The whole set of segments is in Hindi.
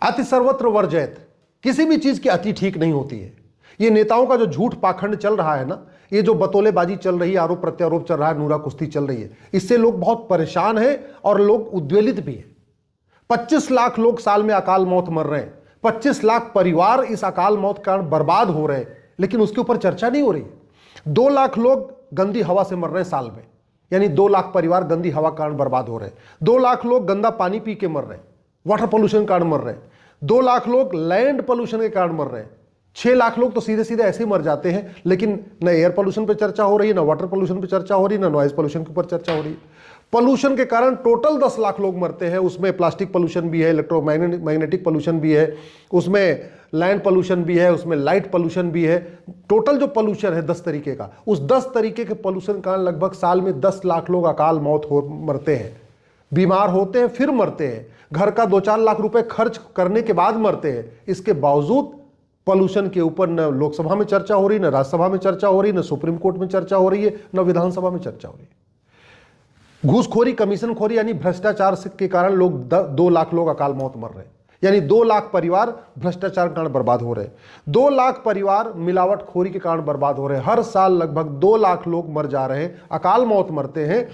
अति सर्वत्र वर्जयत, किसी भी चीज की अति ठीक नहीं होती है। ये नेताओं का जो झूठ पाखंड चल रहा है ना, ये जो बतौलेबाजी चल रही है, आरोप प्रत्यारोप चल रहा है, नूरा कुश्ती चल रही है, इससे लोग बहुत परेशान हैं और लोग उद्वेलित भी हैं। 25 लाख लोग साल में अकाल मौत मर रहे हैं, 25 लाख परिवार इस अकाल मौत के कारण बर्बाद हो रहे हैं, लेकिन उसके ऊपर चर्चा नहीं हो रही है। 2 लाख लोग गंदी हवा से मर रहे हैं साल में, यानी 2 लाख परिवार गंदी हवा के कारण बर्बाद हो रहे हैं। 2 लाख लोग गंदा पानी पी के मर रहे हैं, वाटर पोल्यूशन के कारण मर रहे हैं। 2 लाख लोग लैंड पोल्यूशन के कारण मर रहे हैं। 6 लाख लोग तो सीधे सीधे ऐसे ही मर जाते हैं, लेकिन न एयर पोल्यूशन पे चर्चा हो रही है, न वाटर पोल्यूशन पे चर्चा हो रही है, न नॉइज पोल्यूशन के ऊपर चर्चा हो रही है। पोल्यूशन के कारण टोटल 10 लाख लोग मरते हैं, उसमें प्लास्टिक पोल्यूशन भी है, इलेक्ट्रोमैग्नेटिक पोल्यूशन भी है, उसमें लैंड पोल्यूशन भी है, उसमें लाइट पोल्यूशन भी है। टोटल जो पोल्यूशन है 10 तरीके का, उस 10 तरीके के पोल्यूशन के कारण लगभग साल में 10 लाख लोग अकाल मौत मरते हैं, बीमार होते हैं, फिर मरते हैं, घर का 2-4 लाख रुपए खर्च करने के बाद मरते हैं। इसके बावजूद पोल्यूशन के ऊपर न लोकसभा में चर्चा हो रही, न राज्यसभा में चर्चा हो रही, न सुप्रीम कोर्ट में चर्चा हो रही है, न विधानसभा में चर्चा हो रही है। घूसखोरी, कमीशनखोरी यानी भ्रष्टाचार के कारण लोग 2 लाख लोग अकाल मौत मर रहे हैं, यानी 2 लाख परिवार भ्रष्टाचार के कारण बर्बाद हो रहे हैं। 2 लाख परिवार मिलावटखोरी के कारण बर्बाद हो रहे हैं। हर साल लगभग 2 लाख लोग मर जा रहे हैं, अकाल मौत मरते हैं।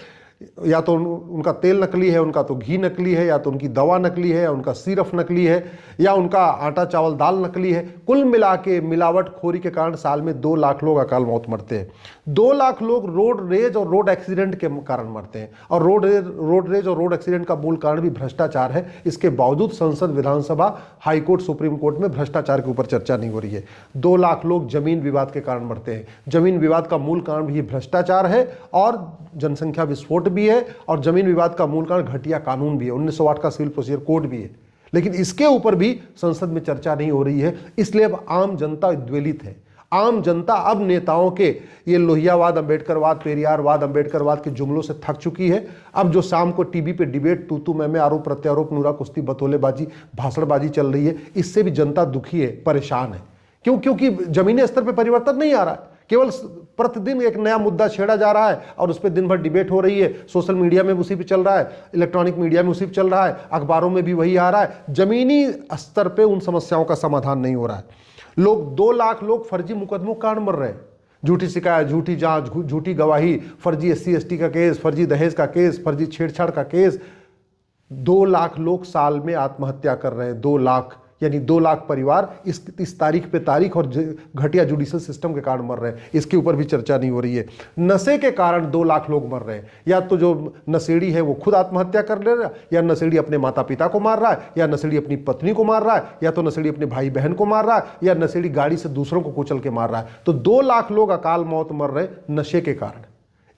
या तो उनका तेल नकली है, उनका तो घी नकली है, या तो उनकी दवा नकली है, या उनका सिरफ नकली है, या उनका आटा चावल दाल नकली है। कुल मिला के मिलावटखोरी के कारण साल में 2 लाख लोग अकाल मौत मरते हैं। 2 लाख लोग रोड रेज और रोड एक्सीडेंट के कारण मरते हैं, और रोड रेज और रोड एक्सीडेंट का मूल कारण भी भ्रष्टाचार है। इसके बावजूद संसद, विधानसभा, हाईकोर्ट, सुप्रीम कोर्ट में भ्रष्टाचार के ऊपर चर्चा नहीं हो रही है। 2 लाख लोग जमीन विवाद के कारण मरते हैं। जमीन विवाद का मूल कारण भी भ्रष्टाचार है, और जनसंख्या विस्फोट भी है, और जमीन विवाद का मूल कारण घटिया कानून भी है, 1908 का सिविल प्रोसीजर कोड भी है। लेकिन इसके ऊपर भी संसद में चर्चा नहीं हो रही है, इसलिए अब आम जनता उद्वेलित है। आम जनता अब नेताओं के ये लोहियावाद, अंबेडकरवाद, पेरियारवाद, अंबेडकरवाद के जुमलों से थक चुकी है। अब जो शाम को टीवी पे डिबेट, तू मैं, आरोप प्रत्यारोप, नूरा कुश्ती, बतौलेबाजी, भाषणबाजी चल रही है, इससे भी जनता दुखी है, परेशान है। क्योंकि जमीनी स्तर पर परिवर्तन नहीं आ रहा है, केवल प्रतिदिन एक नया मुद्दा छेड़ा जा रहा है और उस पर दिन भर डिबेट हो रही है। सोशल मीडिया में उसी पे चल रहा है, इलेक्ट्रॉनिक मीडिया में उसी पे चल रहा है, अखबारों में भी वही आ रहा है। जमीनी स्तर पे उन समस्याओं का समाधान नहीं हो रहा है। लोग 2 लाख लोग फर्जी मुकदमों के कारण मर रहे हैं। झूठी शिकायत, झूठी जांच, झूठी गवाही, फर्जी SC/ST का केस, फर्जी दहेज का केस, फर्जी छेड़छाड़ का केस। 2 लाख लोग साल में आत्महत्या कर रहे हैं। 2 लाख, यानी 2 लाख परिवार इस तारीख पे तारीख और घटिया जुडिशल सिस्टम के कारण मर रहे हैं। इसके ऊपर भी चर्चा नहीं हो रही है। नशे के कारण 2 लाख लोग मर रहे हैं। या तो जो नशेड़ी है वो खुद आत्महत्या कर ले रहा है, या नशेड़ी अपने माता पिता को मार रहा है, या नशेड़ी अपनी पत्नी को मार रहा है, या तो नशेड़ी अपने भाई बहन को मार रहा है, या नशेड़ी गाड़ी से दूसरों को कुचल के मार रहा है। तो 2 लाख लोग अकाल मौत मर रहे हैं नशे के कारण।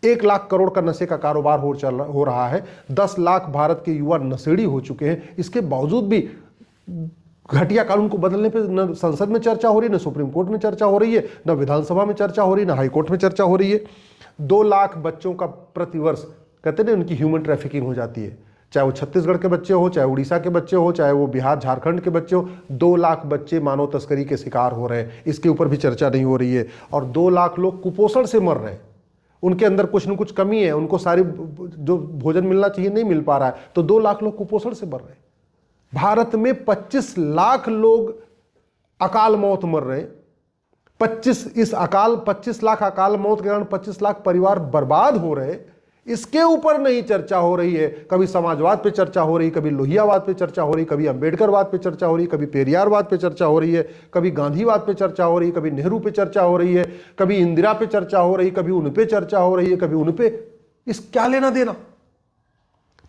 1 लाख करोड़ का नशे का कारोबार हो रहा है। 10 लाख भारत के युवा नशेड़ी हो चुके हैं। इसके बावजूद भी घटिया कानून को बदलने पे न संसद में चर्चा हो रही है, न सुप्रीम कोर्ट में चर्चा हो रही है, न विधानसभा में चर्चा हो रही है, न हाईकोर्ट में चर्चा हो रही है। 2 लाख बच्चों का प्रतिवर्ष, कहते हैं उनकी ह्यूमन ट्रैफिकिंग हो जाती है, चाहे वो छत्तीसगढ़ के बच्चे हो, चाहे उड़ीसा के बच्चे हो, चाहे वो बिहार झारखंड के बच्चे हो। 2 लाख बच्चे मानव तस्करी के शिकार हो रहे हैं, इसके ऊपर भी चर्चा नहीं हो रही है। और 2 लाख लोग कुपोषण से मर रहे हैं, उनके अंदर कुछ न कुछ कमी है, उनको सारी जो भोजन मिलना चाहिए नहीं मिल पा रहा है, तो 2 लाख लोग कुपोषण से मर रहे हैं। भारत में 25 लाख लोग अकाल मौत मर रहे हैं। 25 लाख अकाल मौत के कारण 25 लाख परिवार बर्बाद हो रहे हैं। इसके ऊपर नहीं चर्चा हो रही है। कभी समाजवाद पे चर्चा हो रही, कभी लोहियावाद पे चर्चा हो रही, कभी अंबेडकरवाद पे चर्चा हो रही, कभी पेरियारवाद पे चर्चा हो रही है, कभी गांधीवाद पे चर्चा हो रही है, कभी नेहरू पे चर्चा हो रही है, कभी इंदिरा पे चर्चा हो रही, कभी उन पे चर्चा हो रही है, कभी उन पे। इस क्या लेना देना।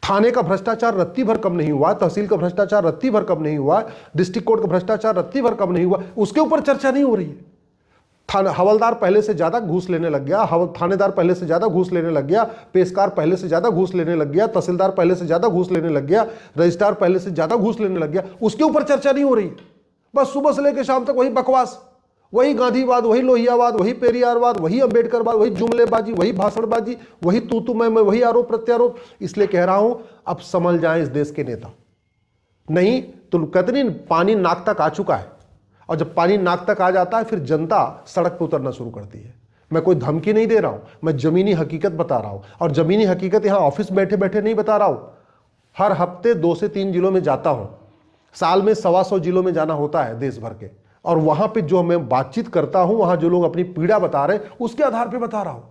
थाने का भ्रष्टाचार रत्ती भर कम नहीं हुआ, तहसील का भ्रष्टाचार रत्ती भर कम नहीं हुआ, डिस्ट्रिक्ट कोर्ट का भ्रष्टाचार रत्ती भर कम नहीं हुआ, उसके ऊपर चर्चा नहीं हो रही है। हवलदार पहले से ज्यादा घूस लेने लग गया, थानेदार पहले से ज्यादा घूस लेने लग गया, पेशकार पहले से ज्यादा घूस लेने लग गया, तहसीलदार पहले से ज्यादा घूस लेने लग गया, रजिस्ट्रार पहले से ज्यादा घूस लेने लग गया, उसके ऊपर चर्चा नहीं हो रही। बस सुबह से लेकर शाम तक वही बकवास, वही गांधीवाद, वही लोहियावाद, वही पेरियारवाद, वही अंबेडकरवाद, वही जुमलेबाजी, वही भाषणबाजी, वही तू मैं, वही आरोप प्रत्यारोप। इसलिए कह रहा हूं, अब समझ जाएं इस देश के नेता। नहीं तो कहते नहीं, पानी नाक तक आ चुका है, और जब पानी नाक तक आ जाता है फिर जनता सड़क पर उतरना शुरू करती है। मैं कोई धमकी नहीं दे रहा हूं, मैं जमीनी हकीकत बता रहा हूं, और जमीनी हकीकत यहां ऑफिस बैठे बैठे नहीं बता रहा हूं। हर हफ्ते 2 से 3 जिलों में जाता हूं, साल में 125 जिलों में जाना होता है देश भर के, और वहां पे जो मैं बातचीत करता हूं, वहां जो लोग अपनी पीड़ा बता रहे हैं उसके आधार पे बता रहा हूं।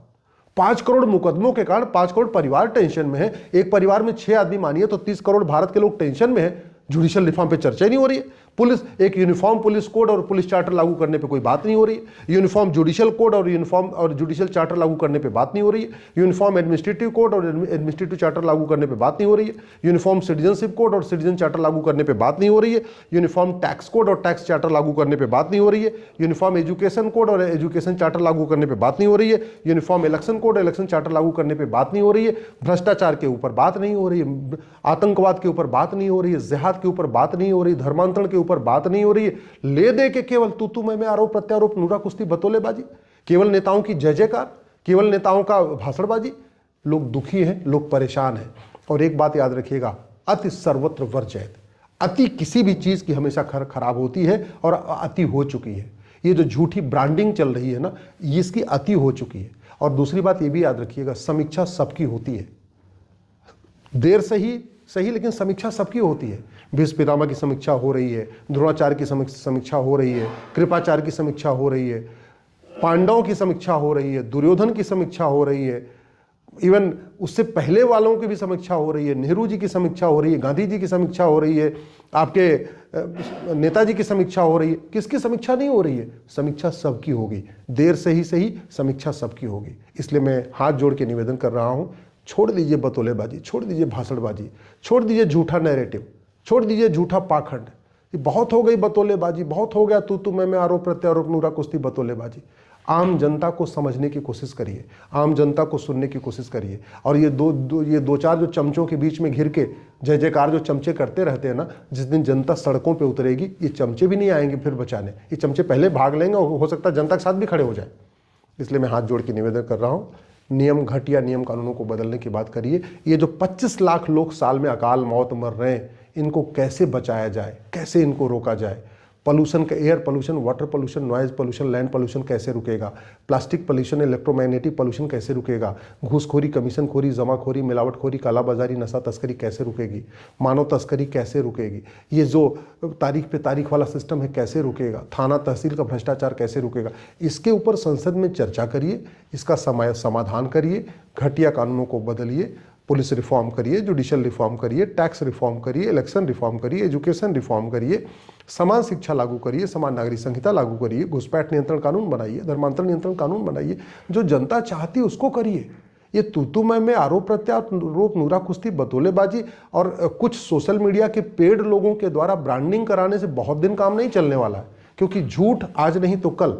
5 करोड़ मुकदमों के कारण 5 करोड़ परिवार टेंशन में है। एक परिवार में 6 आदमी मानिए तो 30 करोड़ भारत के लोग टेंशन में है। जुडिशियल रिफॉर्म पे चर्चा ही नहीं हो रही है। पुलिस, एक यूनिफॉर्म पुलिस कोड और पुलिस चार्टर लागू करने पे कोई बात नहीं हो रही है। यूनिफॉर्म जुडिशियल कोड और यूनिफॉर्म और जुडिशियल चार्टर लागू करने पे बात नहीं हो रही है। यूनिफॉर्म एडमिनिस्ट्रेटिव कोड और एडमिनिस्ट्रेटिव चार्टर लागू करने पे बात नहीं हो रही है। यूनिफॉर्म सिटीजनशिप कोड और सिटीजन चार्टर लागू करने पे बात नहीं हो रही है। यूनिफॉर्म टैक्स कोड और टैक्स चार्टर लागू करने पे बात नहीं हो रही है। यूनिफॉर्म एजुकेशन कोड और एजुकेशन चार्टर लागू करने पे बात नहीं हो रही है। यूनिफॉर्म इलेक्शन कोड और इलेक्शन चार्टर लागू करने पे बात नहीं हो रही है। भ्रष्टाचार के ऊपर बात नहीं हो रही है। आतंकवाद के ऊपर बात नहीं हो रही है। जिहाद के ऊपर बात नहीं हो रही, धर्मांतरण के ऊपर बात नहीं हो रही है। ले दे के केवल तू मैं आरोप प्रत्यारोप, नूरा कुश्ती, बतौलेबाजी, केवल नेताओं की जय जयकार, केवल नेताओं का भाषणबाजी। लोग दुखी हैं, लोग परेशान हैं। और एक बात याद रखिएगा, अति सर्वत्र वर्जयत। अति किसी भी चीज की हमेशा खराब होती है और अति हो चुकी है। ये जो झूठी ब्रांडिंग चल रही है ना, इसकी अति हो चुकी है। और दूसरी बात ये भी याद रखिएगा, समीक्षा सबकी होती है, देर से ही सही, लेकिन समीक्षा सबकी होती है। भीष्म पितामह की समीक्षा हो रही है, द्रोणाचार्य की समीक्षा हो रही है, कृपाचार्य की समीक्षा हो रही है, पांडवों की समीक्षा हो रही है, दुर्योधन की समीक्षा हो रही है, इवन उससे पहले वालों की भी समीक्षा हो रही है, नेहरू जी की समीक्षा हो रही है, गांधी जी की समीक्षा हो रही है, आपके नेताजी की समीक्षा हो रही है। किसकी समीक्षा नहीं हो रही है? समीक्षा सबकी होगी, देर से ही सही, समीक्षा सबकी होगी। इसलिए मैं हाथ जोड़ के निवेदन कर रहा हूं, छोड़ दीजिए बतौलेबाजी, छोड़ दीजिए भाषणबाजी, छोड़ दीजिए झूठा नैरेटिव, छोड़ दीजिए झूठा पाखंड। ये बहुत हो गई बतौलेबाजी, बहुत हो गया तू मैं आरोप प्रत्यारोप, नूरा कुश्ती, बतौलेबाजी। आम जनता को समझने की कोशिश करिए, आम जनता को सुनने की कोशिश करिए। और ये दो चार जो चमचों के बीच में घिर के जय जयकार जो चमचे करते रहते हैं ना, जिस दिन जनता सड़कों पे उतरेगी, ये चमचे भी नहीं आएंगे फिर बचाने। ये चमचे पहले भाग लेंगे और हो सकता है जनता के साथ भी खड़े हो जाए। इसलिए मैं हाथ जोड़ के निवेदन कर रहा हूँ, नियम घटिया नियम कानूनों को बदलने की बात करिए। ये जो 25 लाख लोग साल में अकाल मौत मर रहे हैं, इनको कैसे बचाया जाए, कैसे इनको रोका जाए। पोल्यूशन का, air pollution, water pollution, noise pollution, land pollution कैसे रुकेगा, प्लास्टिक पोल्यूशन, इलेक्ट्रोमैग्नेटिक पोल्यूशन कैसे रुकेगा, घूसखोरी, कमीशनखोरी, जमाखोरी, मिलावटखोरी, कालाबाजारी, नशा तस्करी कैसे रुकेगी, मानव तस्करी कैसे रुकेगी, ये जो तारीख पे तारीख वाला सिस्टम है कैसे रुकेगा, थाना तहसील का भ्रष्टाचार कैसे रुकेगा। इसके ऊपर संसद में चर्चा करिए, इसका समाधान करिए, घटिया कानूनों को बदलिए, पुलिस रिफॉर्म करिए, जुडिशियल रिफॉर्म करिए, टैक्स रिफॉर्म करिए, इलेक्शन रिफॉर्म करिए, एजुकेशन रिफॉर्म करिए, समान शिक्षा लागू करिए, समान नागरिक संहिता लागू करिए, घुसपैठ नियंत्रण कानून बनाइए, धर्मांतरण नियंत्रण कानून बनाइए। जो जनता चाहती है उसको करिए। ये तू मैं आरोप प्रत्यारोप, नूरा कुश्ती, बतौलेबाजी और कुछ सोशल मीडिया के पेड लोगों के द्वारा ब्रांडिंग कराने से बहुत दिन काम नहीं चलने वाला है। क्योंकि झूठ आज नहीं तो कल,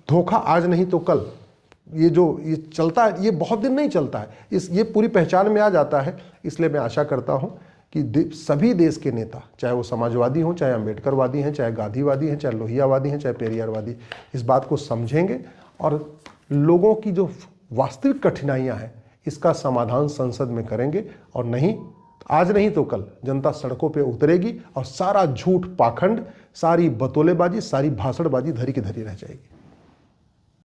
धोखा आज नहीं तो कल, ये चलता है, ये बहुत दिन नहीं चलता है। ये पूरी पहचान में आ जाता है। इसलिए मैं आशा करता हूं कि सभी देश के नेता, चाहे वो समाजवादी हों, चाहे अम्बेडकरवादी हैं, चाहे गांधीवादी हैं, चाहे लोहियावादी हैं, चाहे पेरियारवादी, इस बात को समझेंगे और लोगों की जो वास्तविक कठिनाइयां हैं इसका समाधान संसद में करेंगे। और नहीं, आज नहीं तो कल जनता सड़कों पे उतरेगी और सारा झूठ पाखंड, सारी बतौलेबाजी, सारी भाषणबाजी धरी की धरी रह जाएगी।